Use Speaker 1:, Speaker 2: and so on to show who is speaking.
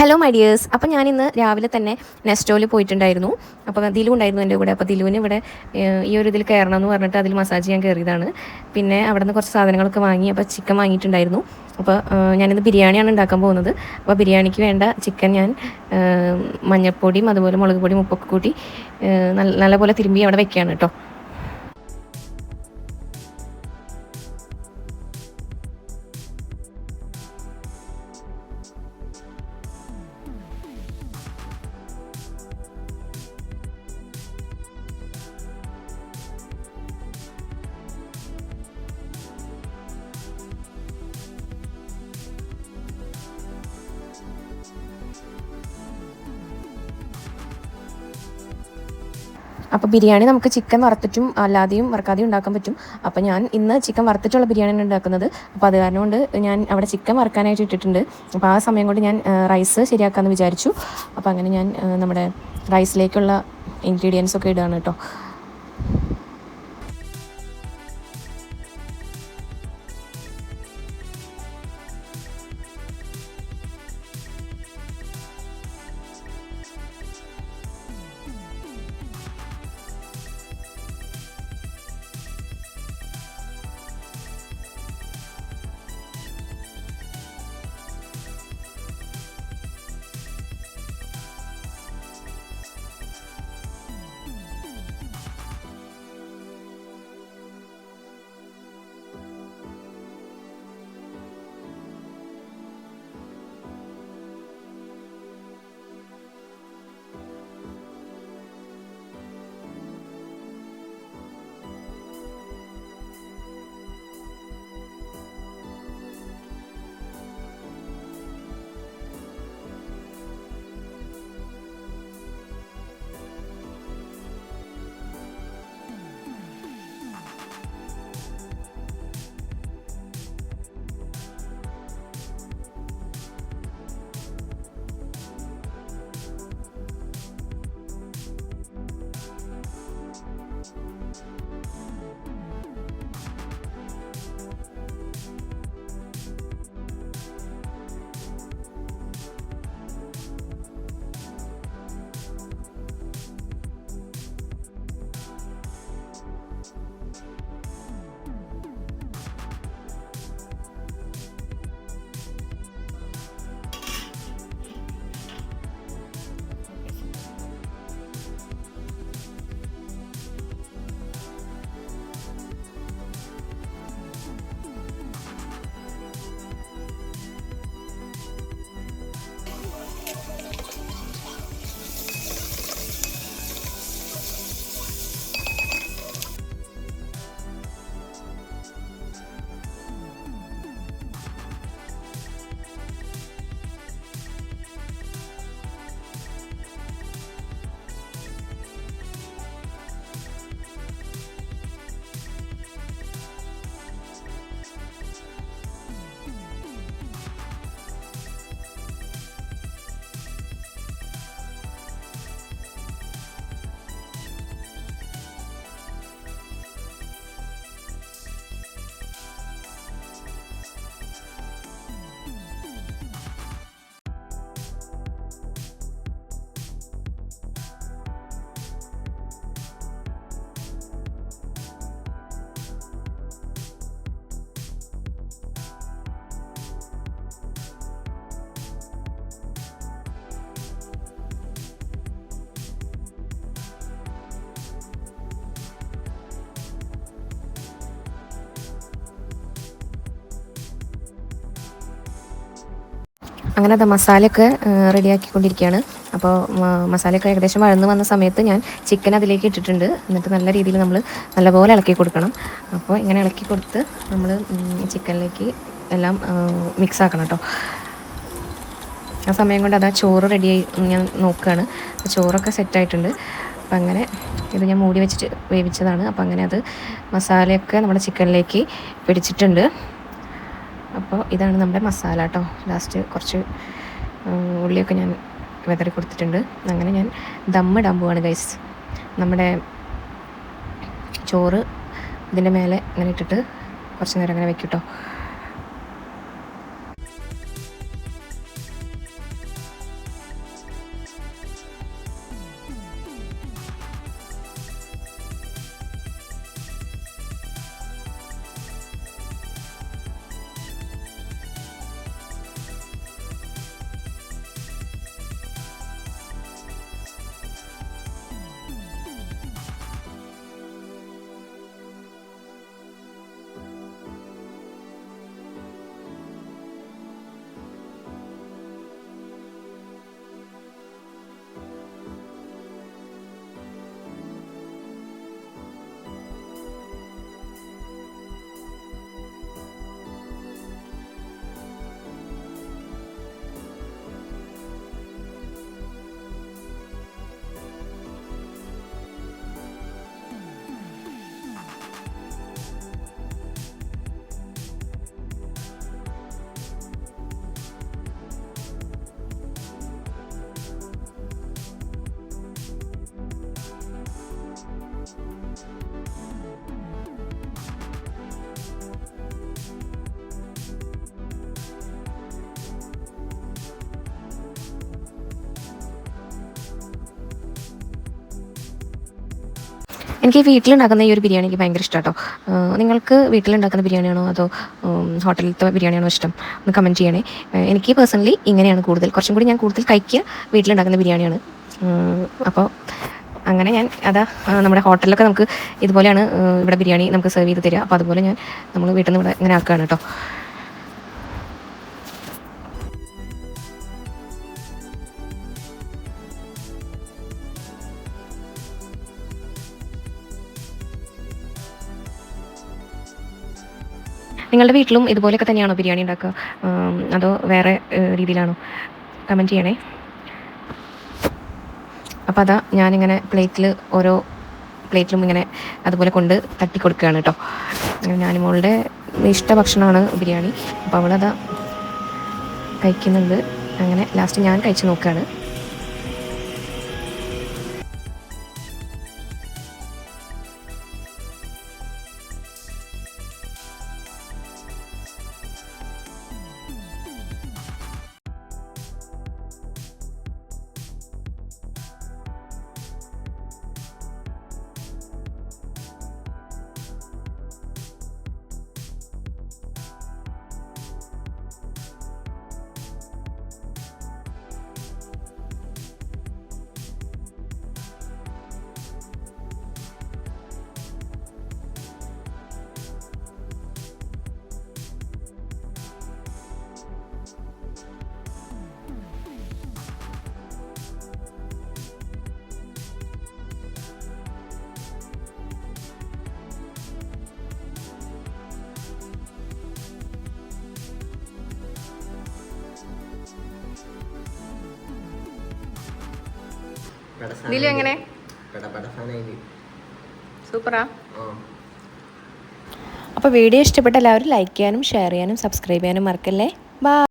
Speaker 1: Hello my dears. അപ്പോൾ ഞാനിന്ന് രാവിലെ തന്നെ നെസ്റ്റോയിൽ പോയിട്ടുണ്ടായിരുന്നു. അപ്പോൾ ദിലു ഉണ്ടായിരുന്നു എൻ്റെ കൂടെ. അപ്പോൾ ദിലുവിന് ഇവിടെ ഈ ഒരു ഇതിൽ കയറണം എന്ന് പറഞ്ഞിട്ട് അതിൽ മസാജ് ചെയ്യാൻ കയറിയതാണ്. പിന്നെ അവിടെ നിന്ന് കുറച്ച് സാധനങ്ങളൊക്കെ വാങ്ങി. അപ്പോൾ ചിക്കൻ വാങ്ങിയിട്ടുണ്ടായിരുന്നു. അപ്പോൾ ഞാനിന്ന് ബിരിയാണിയാണ് ഉണ്ടാക്കാൻ പോകുന്നത്. അപ്പോൾ ബിരിയാണിക്ക് വേണ്ട ചിക്കൻ ഞാൻ മഞ്ഞൾപ്പൊടിയും അതുപോലെ മുളക് പൊടിയും ഉപ്പൊക്കെ കൂട്ടി നല്ലപോലെ തിരുമ്പി അവിടെ വെക്കുകയാണ് കേട്ടോ. അപ്പോൾ ബിരിയാണി നമുക്ക് ചിക്കൻ വറുത്തിട്ടും അല്ലാതെയും വറുക്കാതെയും ഉണ്ടാക്കാൻ പറ്റും. അപ്പോൾ ഞാൻ ഇന്ന് ചിക്കൻ വറുത്തിട്ടുള്ള ബിരിയാണിയാണ് ഉണ്ടാക്കുന്നത്. അപ്പോൾ അത് കാരണം കൊണ്ട് ഞാൻ അവിടെ ചിക്കൻ വറുക്കാനായിട്ട് ഇട്ടിട്ടുണ്ട്. അപ്പോൾ ആ സമയം കൊണ്ട് ഞാൻ റൈസ് ശരിയാക്കാമെന്ന് വിചാരിച്ചു. അപ്പോൾ അങ്ങനെ ഞാൻ നമ്മുടെ റൈസിലേക്കുള്ള ഇൻഗ്രീഡിയൻസ് ഒക്കെ ഇടുകയാണ് കേട്ടോ. അങ്ങനെ അത് മസാലയൊക്കെ റെഡിയാക്കിക്കൊണ്ടിരിക്കുകയാണ്. അപ്പോൾ മസാലയൊക്കെ ഏകദേശം വഴന്ന് വന്ന സമയത്ത് ഞാൻ ചിക്കൻ അതിലേക്ക് ഇട്ടിട്ടുണ്ട്. എന്നിട്ട് നല്ല രീതിയിൽ നമ്മൾ നല്ലപോലെ ഇളക്കി കൊടുക്കണം. അപ്പോൾ ഇങ്ങനെ ഇളക്കി കൊടുത്ത് നമ്മൾ ചിക്കനിലേക്ക് എല്ലാം മിക്സ് ആക്കണം കേട്ടോ. ആ സമയം കൊണ്ട് അതാ ചോറ് റെഡിയായി ഞാൻ നോക്കുകയാണ്. ചോറൊക്കെ സെറ്റായിട്ടുണ്ട്. അപ്പം അങ്ങനെ ഇത് ഞാൻ മൂടി വെച്ചിട്ട് വേവിച്ചതാണ്. അപ്പം അങ്ങനെ അത് മസാലയൊക്കെ നമ്മുടെ ചിക്കനിലേക്ക് പിടിച്ചിട്ടുണ്ട്. അപ്പോൾ ഇതാണ് നമ്മുടെ മസാല കേട്ടോ. ലാസ്റ്റ് കുറച്ച് ഉള്ളിയൊക്കെ ഞാൻ വെതറി കൊടുത്തിട്ടുണ്ട്. അങ്ങനെ ഞാൻ ദമ്മിടാൻ പോവാണ് ഗൈസ്. നമ്മുടെ ചോറ് ഇതിൻ്റെ മേലെ ഇങ്ങനെ ഇട്ടിട്ട് കുറച്ച് നേരം അങ്ങനെ വെക്കും കേട്ടോ. എനിക്ക് വീട്ടിലുണ്ടാക്കുന്ന ഈ ഒരു ബിരിയാണി എനിക്ക് ഭയങ്കര ഇഷ്ടം കേട്ടോ. നിങ്ങൾക്ക് വീട്ടിലുണ്ടാക്കുന്ന ബിരിയാണിയാണോ അതോ ഹോട്ടലിലത്തെ ബിരിയാണിയാണോ ഇഷ്ടം? ഒന്ന് കമൻറ്റ് ചെയ്യണേ. എനിക്ക് പേഴ്സണലി ഇങ്ങനെയാണ് കുറച്ചും കൂടി ഞാൻ കൂടുതൽ കഴിക്കുക വീട്ടിലുണ്ടാക്കുന്ന ബിരിയാണിയാണ്. അപ്പോൾ അങ്ങനെ ഞാൻ നമ്മുടെ ഹോട്ടലിലൊക്കെ നമുക്ക് ഇതുപോലെയാണ് ഇവിടെ ബിരിയാണി നമുക്ക് സെർവ് ചെയ്ത് തരിക. അപ്പോൾ അതുപോലെ നമ്മൾ വീട്ടിൽ നിന്ന് ഇവിടെ ഇങ്ങനെ ആക്കുകയാണ് കേട്ടോ. നിങ്ങളുടെ വീട്ടിലും ഇതുപോലെയൊക്കെ തന്നെയാണോ ബിരിയാണി ഉണ്ടാക്കുക അതോ വേറെ രീതിയിലാണോ? കമൻറ്റ് ചെയ്യണേ. അപ്പോൾ ഞാനിങ്ങനെ ഓരോ പ്ലേറ്റിലും ഇങ്ങനെ അതുപോലെ കൊണ്ട് തട്ടി കൊടുക്കുകയാണ് കേട്ടോ. ഞാനിമോളുടെ ഇഷ്ട ഭക്ഷണമാണ് ബിരിയാണി. അപ്പോൾ അവളതാ കഴിക്കുന്നുണ്ട്. അങ്ങനെ ലാസ്റ്റ് ഞാൻ കഴിച്ച് നോക്കുകയാണ്. ദിലു എങ്ങനെ? സൂപ്പറാ. അപ്പോൾ വീഡിയോ ഇഷ്ടപ്പെട്ട എല്ലാവരും ലൈക്ക് ചെയ്യാനും ഷെയർ ചെയ്യാനും സബ്സ്ക്രൈബ് ചെയ്യാനും മറക്കല്ലേ. ബൈ.